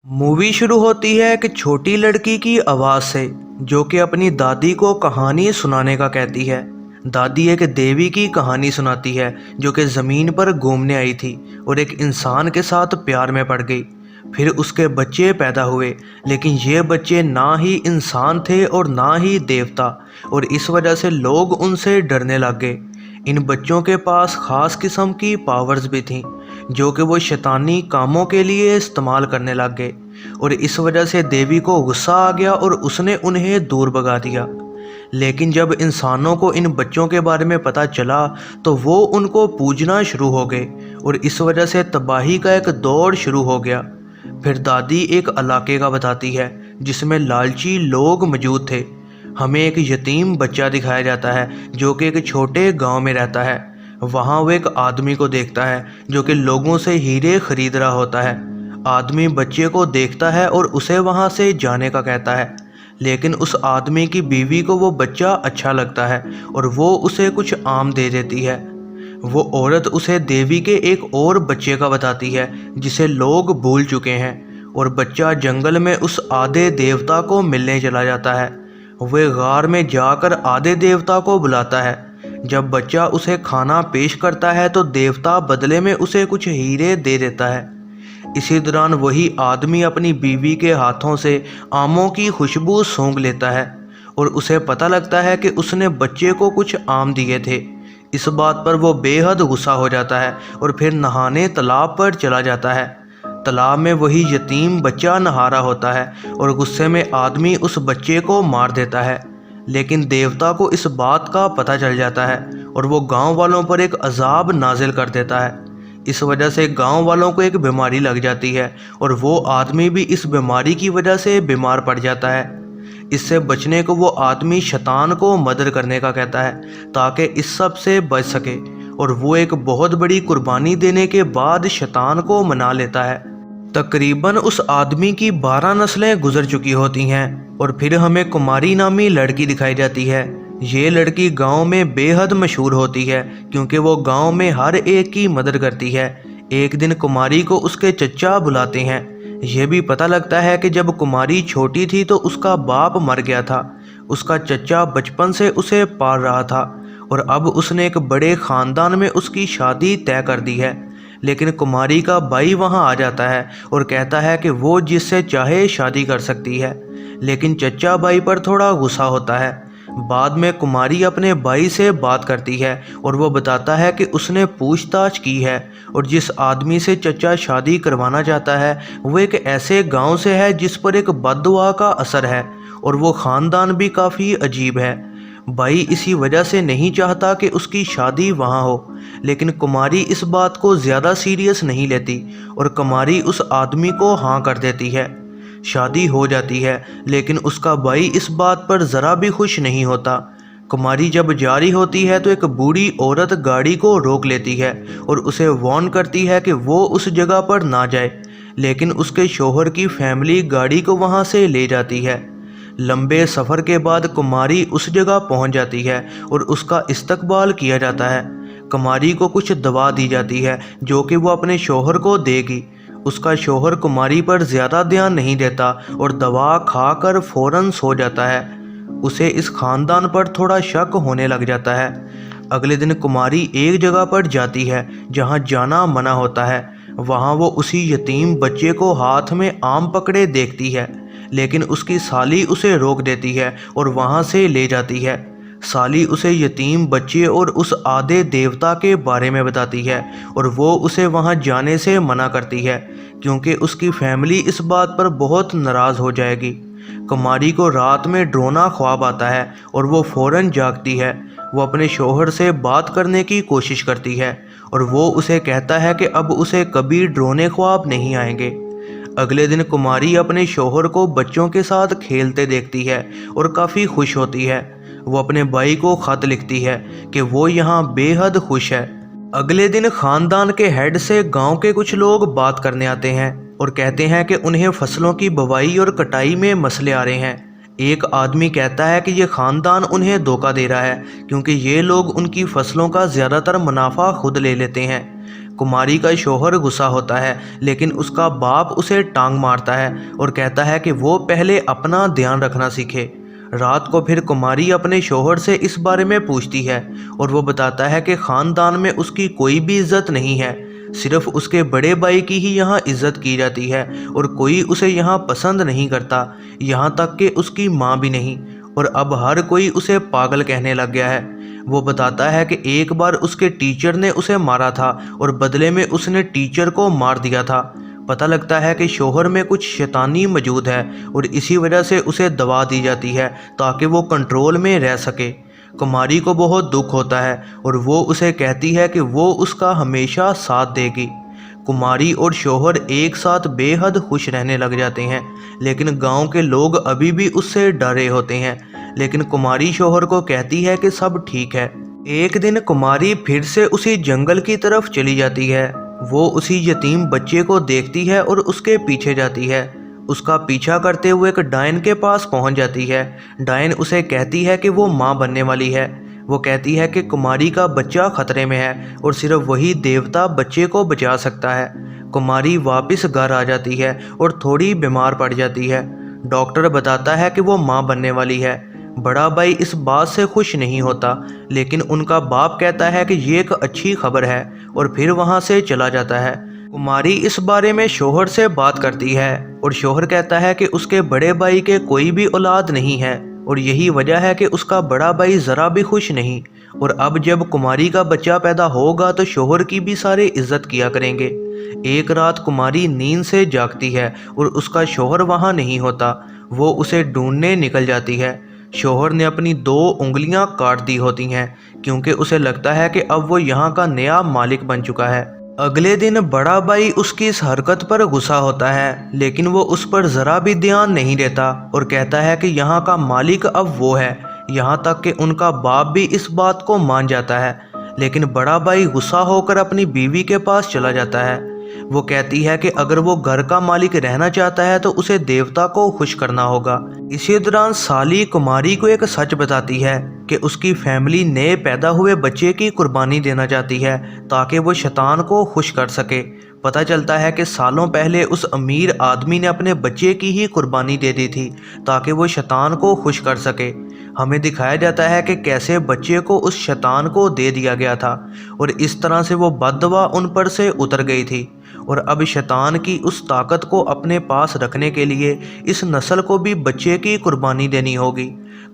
Movie शुरू होती है एक छोटी लड़की की आवाज़ से जो कि अपनी दादी को कहानी सुनाने का कहती है। दादी एक देवी की कहानी सुनाती है जो कि ज़मीन पर घूमने आई थी और एक इंसान के साथ प्यार में पड़ गई। फिर उसके बच्चे पैदा हुए, लेकिन ये बच्चे ना ही इंसान थे और ना ही देवता, और इस वजह से लोग उनसे डरने लग गए। इन बच्चों के पास ख़ास किस्म की पावर्स भी थीं जो कि वो शैतानी कामों के लिए इस्तेमाल करने लग गए, और इस वजह से देवी को गुस्सा आ गया और उसने उन्हें दूर भगा दिया। लेकिन जब इंसानों को इन बच्चों के बारे में पता चला तो वो उनको पूजना शुरू हो गए, और इस वजह से तबाही का एक दौर शुरू हो गया। फिर दादी एक इलाके का बताती है जिसमें लालची लोग मौजूद थे। हमें एक यतीम बच्चा दिखाया जाता है जो कि एक छोटे गांव में रहता है। वहाँ वो एक आदमी को देखता है जो कि लोगों से हीरे खरीद रहा होता है। आदमी बच्चे को देखता है और उसे वहाँ से जाने का कहता है, लेकिन उस आदमी की बीवी को वो बच्चा अच्छा लगता है और वो उसे कुछ आम दे देती है। वो औरत उसे देवी के एक और बच्चे का बताती है जिसे लोग भूल चुके हैं, और बच्चा जंगल में उस आधे देवता को मिलने चला जाता है। वह गार में जाकर आधे देवता को बुलाता है। जब बच्चा उसे खाना पेश करता है तो देवता बदले में उसे कुछ हीरे दे देता है। इसी दौरान वही आदमी अपनी बीवी के हाथों से आमों की खुशबू सूंघ लेता है और उसे पता लगता है कि उसने बच्चे को कुछ आम दिए थे। इस बात पर वो बेहद गुस्सा हो जाता है और फिर नहाने तालाब पर चला जाता है। तालाब में वही यतीम बच्चा नहा रहा होता है और गुस्से में आदमी उस बच्चे को मार देता है। लेकिन देवता को इस बात का पता चल जाता है और वो गांव वालों पर एक अजाब नाजिल कर देता है। इस वजह से गांव वालों को एक बीमारी लग जाती है और वो आदमी भी इस बीमारी की वजह से बीमार पड़ जाता है। इससे बचने को वो आदमी शैतान को मदद करने का कहता है ताकि इस सब से बच सके, और वो एक बहुत बड़ी कुर्बानी देने के बाद शैतान को मना लेता है। तकरीबन उस आदमी की 12 नस्लें गुजर चुकी होती हैं और फिर हमें कुमारी नामी लड़की दिखाई जाती है। ये लड़की गांव में बेहद मशहूर होती है क्योंकि वो गांव में हर एक की मदद करती है। एक दिन कुमारी को उसके चचा बुलाते हैं। यह भी पता लगता है कि जब कुमारी छोटी थी तो उसका बाप मर गया था। उसका चचा बचपन से उसे पाल रहा था और अब उसने एक बड़े ख़ानदान में उसकी शादी तय कर दी है। लेकिन कुमारी का भाई वहां आ जाता है और कहता है कि वो जिससे चाहे शादी कर सकती है, लेकिन चचा भाई पर थोड़ा गुस्सा होता है। बाद में कुमारी अपने भाई से बात करती है और वो बताता है कि उसने पूछताछ की है और जिस आदमी से चचा शादी करवाना चाहता है वो एक ऐसे गांव से है जिस पर एक बद्दुआ का असर है और वो ख़ानदान भी काफ़ी अजीब है। भाई इसी वजह से नहीं चाहता कि उसकी शादी वहाँ हो, लेकिन कुमारी इस बात को ज़्यादा सीरियस नहीं लेती और कुमारी उस आदमी को हाँ कर देती है। शादी हो जाती है, लेकिन उसका भाई इस बात पर ज़रा भी खुश नहीं होता। कुमारी जब जा रही होती है तो एक बूढ़ी औरत गाड़ी को रोक लेती है और उसे वार्न करती है कि वो उस जगह पर ना जाए, लेकिन उसके शौहर की फैमिली गाड़ी को वहाँ से ले जाती है। लंबे सफ़र के बाद कुमारी उस जगह पहुंच जाती है और उसका इस्तकबाल किया जाता है। कुमारी को कुछ दवा दी जाती है जो कि वो अपने शौहर को देगी। उसका शौहर कुमारी पर ज़्यादा ध्यान नहीं देता और दवा खाकर फ़ौरन सो जाता है। उसे इस ख़ानदान पर थोड़ा शक होने लग जाता है। अगले दिन कुमारी एक जगह पर जाती है जहां जाना मना होता है। वहां वो उसी यतीम बच्चे को हाथ में आम पकड़े देखती है, लेकिन उसकी साली उसे रोक देती है और वहां से ले जाती है। साली उसे यतीम बच्चे और उस आधे देवता के बारे में बताती है और वो उसे वहां जाने से मना करती है क्योंकि उसकी फैमिली इस बात पर बहुत नाराज़ हो जाएगी। कुमारी को रात में डरोना ख्वाब आता है और वो फ़ौरन जागती है। वो अपने शौहर से बात करने की कोशिश करती है और वो उसे कहता है कि अब उसे कभी डरोने ख्वाब नहीं आएंगे। अगले दिन कुमारी अपने शौहर को बच्चों के साथ खेलते देखती है और काफ़ी खुश होती है। वो अपने भाई को ख़त लिखती है कि वो यहाँ बेहद खुश है। अगले दिन ख़ानदान के हेड से गांव के कुछ लोग बात करने आते हैं और कहते हैं कि उन्हें फसलों की बुवाई और कटाई में मसले आ रहे हैं। एक आदमी कहता है कि ये ख़ानदान उन्हें धोखा दे रहा है क्योंकि ये लोग उनकी फसलों का ज़्यादातर मुनाफा खुद ले लेते हैं। कुमारी का शौहर गुस्सा होता है, लेकिन उसका बाप उसे टांग मारता है और कहता है कि वो पहले अपना ध्यान रखना सीखे। रात को फिर कुमारी अपने शौहर से इस बारे में पूछती है और वो बताता है कि ख़ानदान में उसकी कोई भी इज्जत नहीं है, सिर्फ उसके बड़े भाई की ही यहाँ इज्जत की जाती है और कोई उसे यहाँ पसंद नहीं करता, यहाँ तक कि उसकी माँ भी नहीं, और अब हर कोई उसे पागल कहने लग गया है। वो बताता है कि एक बार उसके टीचर ने उसे मारा था और बदले में उसने टीचर को मार दिया था। पता लगता है कि शौहर में कुछ शैतानी मौजूद है और इसी वजह से उसे दवा दी जाती है ताकि वो कंट्रोल में रह सके। कुमारी को बहुत दुख होता है और वो उसे कहती है कि वो उसका हमेशा साथ देगी। कुमारी और शौहर एक साथ बेहद खुश रहने लग जाते हैं, लेकिन गांव के लोग अभी भी उससे डरे होते हैं। लेकिन कुमारी शौहर को कहती है कि सब ठीक है। एक दिन कुमारी फिर से उसी जंगल की तरफ चली जाती है। वो उसी यतीम बच्चे को देखती है और उसके पीछे जाती है। उसका पीछा करते हुए एक डायन के पास पहुंच जाती है। डायन उसे कहती है कि वो माँ बनने वाली है। वो कहती है कि कुमारी का बच्चा खतरे में है और सिर्फ वही देवता बच्चे को बचा सकता है। कुमारी वापस घर आ जाती है और थोड़ी बीमार पड़ जाती है। डॉक्टर बताता है कि वो माँ बनने वाली है। बड़ा भाई इस बात से खुश नहीं होता, लेकिन उनका बाप कहता है कि ये एक अच्छी खबर है और फिर वहाँ से चला जाता है। कुमारी इस बारे में शौहर से बात करती है और शौहर कहता है कि उसके बड़े भाई के कोई भी औलाद नहीं है और यही वजह है कि उसका बड़ा भाई ज़रा भी खुश नहीं, और अब जब कुमारी का बच्चा पैदा होगा तो शौहर की भी सारे इज्जत किया करेंगे। एक रात कुमारी नींद से जागती है और उसका शौहर वहाँ नहीं होता। वो उसे ढूंढने निकल जाती है। शौहर ने अपनी 2 उंगलियां काट दी होती हैं क्योंकि उसे लगता है कि अब वो यहाँ का नया मालिक बन चुका है। अगले दिन बड़ा भाई उसकी इस हरकत पर गुस्सा होता है, लेकिन वो उस पर ज़रा भी ध्यान नहीं देता और कहता है कि यहाँ का मालिक अब वो है। यहाँ तक कि उनका बाप भी इस बात को मान जाता है। लेकिन बड़ा भाई गुस्सा होकर अपनी बीवी के पास चला जाता है। वो कहती है कि अगर वो घर का मालिक रहना चाहता है तो उसे देवता को खुश करना होगा। इसी दौरान साली कुमारी को एक सच बताती है कि उसकी फैमिली नए पैदा हुए बच्चे की कुर्बानी देना चाहती है ताकि वो शैतान को खुश कर सके। पता चलता है कि सालों पहले उस अमीर आदमी ने अपने बच्चे की ही कुर्बानी दे दी थी ताकि वो शैतान को खुश कर सके। हमें दिखाया जाता है कि कैसे बच्चे को उस शैतान को दे दिया गया था और इस तरह से वो बददुआ उन पर से उतर गई थी, और अब शैतान की उस ताकत को अपने पास रखने के लिए इस नस्ल को भी बच्चे की कुर्बानी देनी होगी।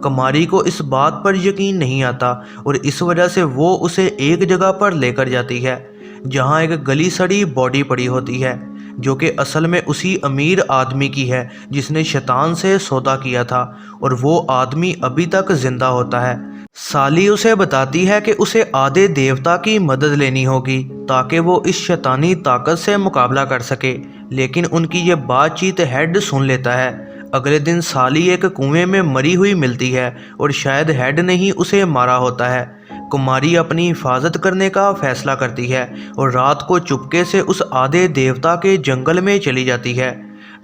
कुमारी को इस बात पर यकीन नहीं आता और इस वजह से वो उसे एक जगह पर लेकर जाती है जहाँ एक गली सड़ी बॉडी पड़ी होती है, जो कि असल में उसी अमीर आदमी की है जिसने शैतान से सौदा किया था, और वो आदमी अभी तक जिंदा होता है। साली उसे बताती है कि उसे आधे देवता की मदद लेनी होगी ताकि वो इस शैतानी ताकत से मुकाबला कर सके, लेकिन उनकी ये बातचीत हेड सुन लेता है। अगले दिन साली एक कुएं में मरी हुई मिलती है और शायद हेड ने ही उसे मारा होता है। कुमारी अपनी हिफाजत करने का फैसला करती है और रात को चुपके से उस आधे देवता के जंगल में चली जाती है।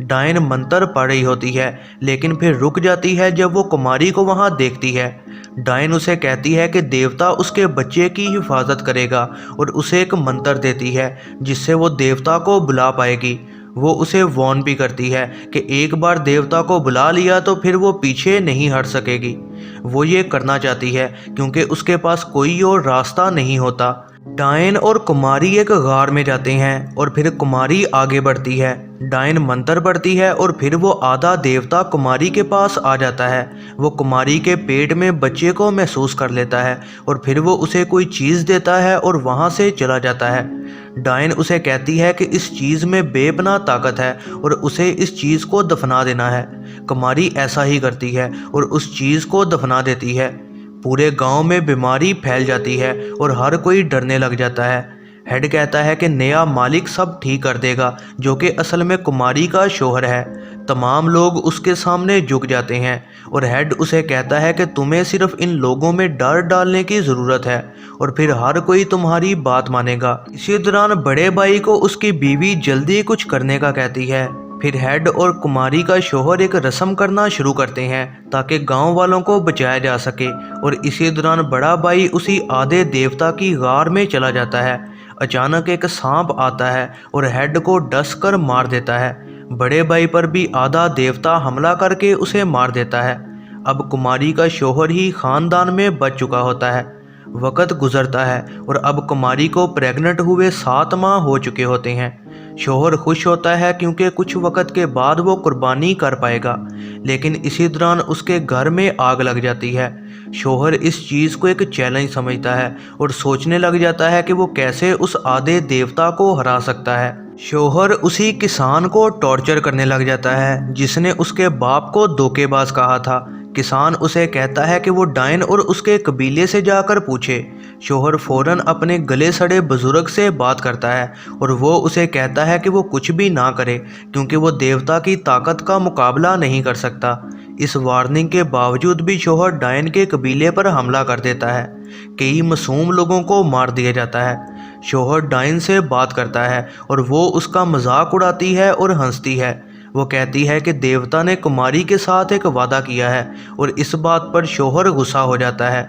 डायन मंत्र पढ़ रही होती है, लेकिन फिर रुक जाती है जब वो कुमारी को वहाँ देखती है। डायन उसे कहती है कि देवता उसके बच्चे की हिफाजत करेगा और उसे एक मंत्र देती है जिससे वो देवता को बुला पाएगी। वो उसे वार्न भी करती है कि एक बार देवता को बुला लिया तो फिर वो पीछे नहीं हट सकेगी। वो ये करना चाहती है क्योंकि उसके पास कोई और रास्ता नहीं होता। डायन और कुमारी एक गार में जाते हैं और फिर कुमारी आगे बढ़ती है। डायन मंत्र पढ़ती है और फिर वो आधा देवता कुमारी के पास आ जाता है। वो कुमारी के पेट में बच्चे को महसूस कर लेता है और फिर वो उसे कोई चीज़ देता है और वहाँ से चला जाता है। डायन उसे कहती है कि इस चीज़ में बेपनाह ताकत है और उसे इस चीज़ को दफना देना है। कुमारी ऐसा ही करती है और उस चीज़ को दफना देती है। पूरे गांव में बीमारी फैल जाती है और हर कोई डरने लग जाता है। हेड कहता है कि नया मालिक सब ठीक कर देगा, जो कि असल में कुमारी का शौहर है। तमाम लोग उसके सामने झुक जाते हैं और हेड उसे कहता है कि तुम्हें सिर्फ इन लोगों में डर डालने की ज़रूरत है और फिर हर कोई तुम्हारी बात मानेगा। इसी दौरान बड़े भाई को उसकी बीवी जल्दी कुछ करने का कहती है। फिर हेड और कुमारी का शौहर एक रस्म करना शुरू करते हैं ताकि गांव वालों को बचाया जा सके, और इसी दौरान बड़ा भाई उसी आधे देवता की गार में चला जाता है। अचानक एक सांप आता है और हेड को डस कर मार देता है। बड़े भाई पर भी आधा देवता हमला करके उसे मार देता है। अब कुमारी का शौहर ही खानदान में बच चुका होता है। वक्त गुजरता है और अब कुमारी को प्रेग्नेंट हुए 7 माह हो चुके होते हैं। शौहर खुश होता है क्योंकि कुछ वक्त के बाद वो कुर्बानी कर पाएगा, लेकिन इसी दौरान उसके घर में आग लग जाती है। शौहर इस चीज़ को एक चैलेंज समझता है और सोचने लग जाता है कि वो कैसे उस आधे देवता को हरा सकता है। शौहर उसी किसान को टॉर्चर करने लग जाता है जिसने उसके बाप को धोखेबाज कहा था। किसान उसे कहता है कि वो डायन और उसके कबीले से जाकर पूछे। शौहर फौरन अपने गले सड़े बुजुर्ग से बात करता है और वो उसे कहता है कि वो कुछ भी ना करे क्योंकि वो देवता की ताकत का मुकाबला नहीं कर सकता। इस वार्निंग के बावजूद भी शौहर डायन के कबीले पर हमला कर देता है। कई मासूम लोगों को मार दिया जाता है। शौहर डायन से बात करता है और वो उसका मजाक उड़ाती है और हंसती है। वो कहती है कि देवता ने कुमारी के साथ एक वादा किया है और इस बात पर शौहर गुस्सा हो जाता है।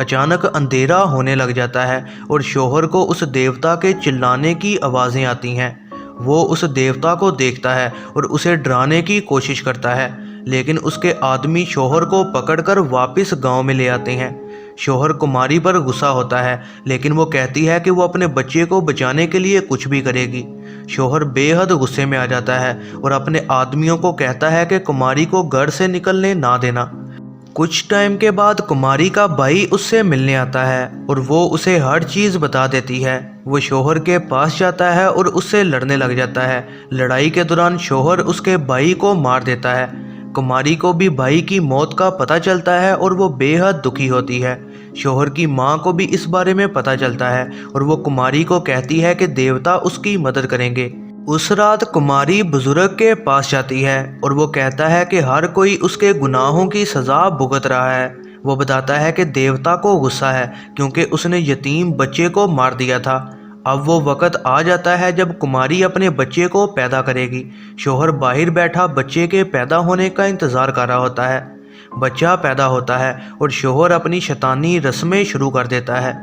अचानक अंधेरा होने लग जाता है और शौहर को उस देवता के चिल्लाने की आवाज़ें आती हैं। वो उस देवता को देखता है और उसे डराने की कोशिश करता है, लेकिन उसके आदमी शौहर को पकड़कर वापस गांव में ले आते हैं। शौहर कुमारी पर गुस्सा होता है, लेकिन वो कहती है कि वो अपने बच्चे को बचाने के लिए कुछ भी करेगी। शौहर बेहद गुस्से में आ जाता है और अपने आदमियों को कहता है कि कुमारी को घर से निकलने ना देना। कुछ टाइम के बाद कुमारी का भाई उससे मिलने आता है और वो उसे हर चीज़ बता देती है। वो शौहर के पास जाता है और उससे लड़ने लग जाता है। लड़ाई के दौरान शौहर उसके भाई को मार देता है। कुमारी को भी भाई की मौत का पता चलता है और वो बेहद दुखी होती है। शौहर की माँ को भी इस बारे में पता चलता है और वो कुमारी को कहती है कि देवता उसकी मदद करेंगे। उस रात कुमारी बुजुर्ग के पास जाती है और वो कहता है कि हर कोई उसके गुनाहों की सज़ा भुगत रहा है। वो बताता है कि देवता को गुस्सा है क्योंकि उसने यतीम बच्चे को मार दिया था। अब वो वक़्त आ जाता है जब कुमारी अपने बच्चे को पैदा करेगी। शौहर बाहर बैठा बच्चे के पैदा होने का इंतज़ार कर रहा होता है। बच्चा पैदा होता है और शौहर अपनी शैतानी रस्में शुरू कर देता है।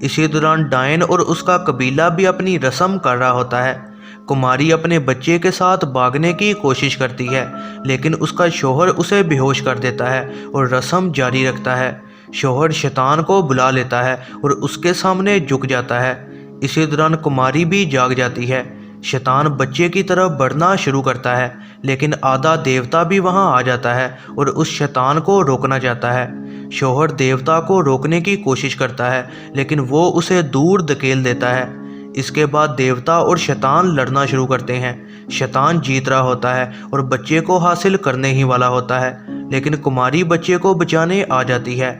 इसी दौरान डायन और उसका कबीला भी अपनी रस्म कर रहा होता है। कुमारी अपने बच्चे के साथ भागने की कोशिश करती है, लेकिन उसका शौहर उसे बेहोश कर देता है और रस्म जारी रखता है। शौहर शैतान को बुला लेता है और उसके सामने झुक जाता है। इसी दौरान कुमारी भी जाग जाती है। शैतान बच्चे की तरफ बढ़ना शुरू करता है, लेकिन आधा देवता भी वहां आ जाता है और उस शैतान को रोकना चाहता है। शौहर देवता को रोकने की कोशिश करता है, लेकिन वो उसे दूर धकेल देता है। इसके बाद देवता और शैतान लड़ना शुरू करते हैं। शैतान जीत रहा होता है और बच्चे को हासिल करने ही वाला होता है, लेकिन कुमारी बच्चे को बचाने आ जाती है।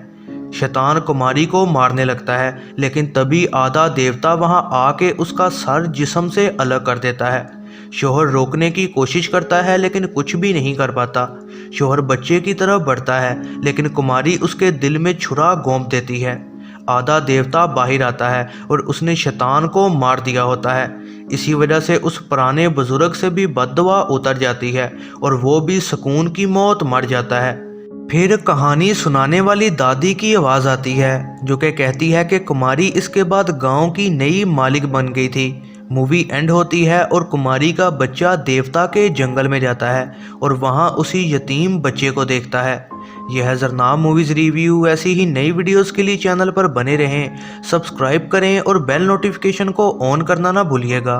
शैतान कुमारी को मारने लगता है, लेकिन तभी आधा देवता वहां आके उसका सर जिस्म से अलग कर देता है। शौहर रोकने की कोशिश करता है, लेकिन कुछ भी नहीं कर पाता। शौहर बच्चे की तरफ बढ़ता है, लेकिन कुमारी उसके दिल में छुरा घोंप देती है। आधा देवता बाहर आता है और उसने शैतान को मार दिया होता है। इसी वजह से उस पुराने बुजुर्ग से भी बद्दुआ उतर जाती है और वो भी सुकून की मौत मर जाता है। फिर कहानी सुनाने वाली दादी की आवाज़ आती है जो कि कहती है कि कुमारी इसके बाद गांव की नई मालिक बन गई थी। मूवी एंड होती है और कुमारी का बच्चा देवता के जंगल में जाता है और वहां उसी यतीम बच्चे को देखता है। यह है ज़रनाब मूवीज़ रिव्यू। ऐसी ही नई वीडियोस के लिए चैनल पर बने रहें, सब्सक्राइब करें और बेल नोटिफिकेशन को ऑन करना ना भूलिएगा।